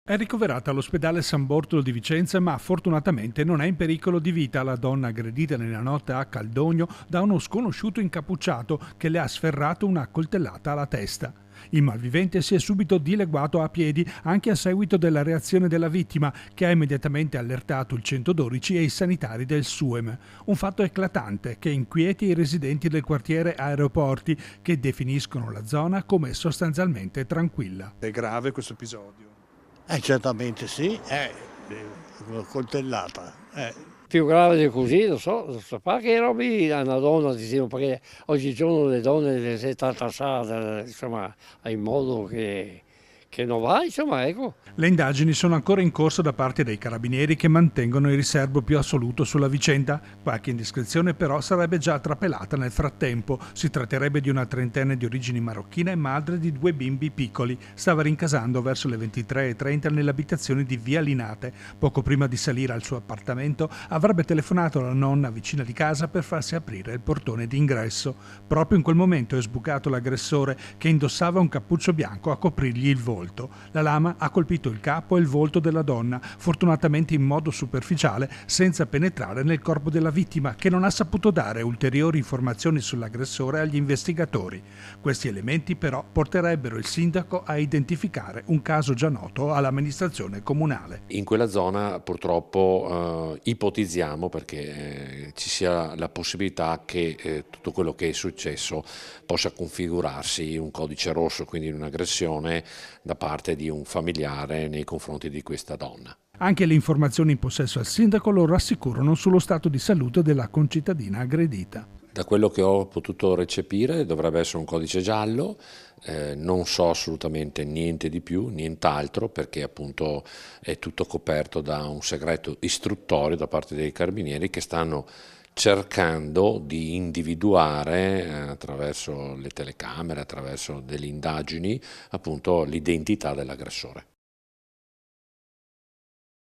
È ricoverata all'ospedale San Bortolo di Vicenza, ma fortunatamente non è in pericolo di vita la donna aggredita nella notte a Caldogno da uno sconosciuto incappucciato che le ha sferrato una coltellata alla testa. Il malvivente si è subito dileguato a piedi anche a seguito della reazione della vittima, che ha immediatamente allertato il 112 e i sanitari del SUEM. Un fatto eclatante che inquieta i residenti del quartiere Aeroporti, che definiscono la zona come sostanzialmente tranquilla. È grave questo episodio. Certamente sì, una coltellata. Più grave di così, non so fa che robi a una donna, diciamo, perché oggigiorno le donne le si trattassate, insomma, in modo che non va, insomma, ecco. Le indagini sono ancora in corso da parte dei carabinieri, che mantengono il riserbo più assoluto sulla vicenda. Qualche indiscrezione però sarebbe già trapelata nel frattempo. Si tratterebbe di una trentenne di origini marocchine e madre di 2 bimbi piccoli. Stava rincasando verso le 23:30 nell'abitazione di Via Linate. Poco prima di salire al suo appartamento avrebbe telefonato alla nonna vicina di casa per farsi aprire il portone d'ingresso. Proprio in quel momento è sbucato l'aggressore, che indossava un cappuccio bianco a coprirgli il volto. La lama ha colpito il capo e il volto della donna, fortunatamente in modo superficiale, senza penetrare nel corpo della vittima, che non ha saputo dare ulteriori informazioni sull'aggressore agli investigatori. Questi elementi però porterebbero il sindaco a identificare un caso già noto all'amministrazione comunale. In quella zona purtroppo ipotizziamo, perché ci sia la possibilità che tutto quello che è successo possa configurarsi un codice rosso, quindi un'aggressione da parte di un familiare nei confronti di questa donna. Anche le informazioni in possesso al sindaco lo rassicurano sullo stato di salute della concittadina aggredita. Da quello che ho potuto recepire dovrebbe essere un codice giallo, non so assolutamente niente di più, nient'altro, perché appunto è tutto coperto da un segreto istruttorio da parte dei carabinieri, che stanno cercando di individuare attraverso le telecamere, attraverso delle indagini, appunto l'identità dell'aggressore.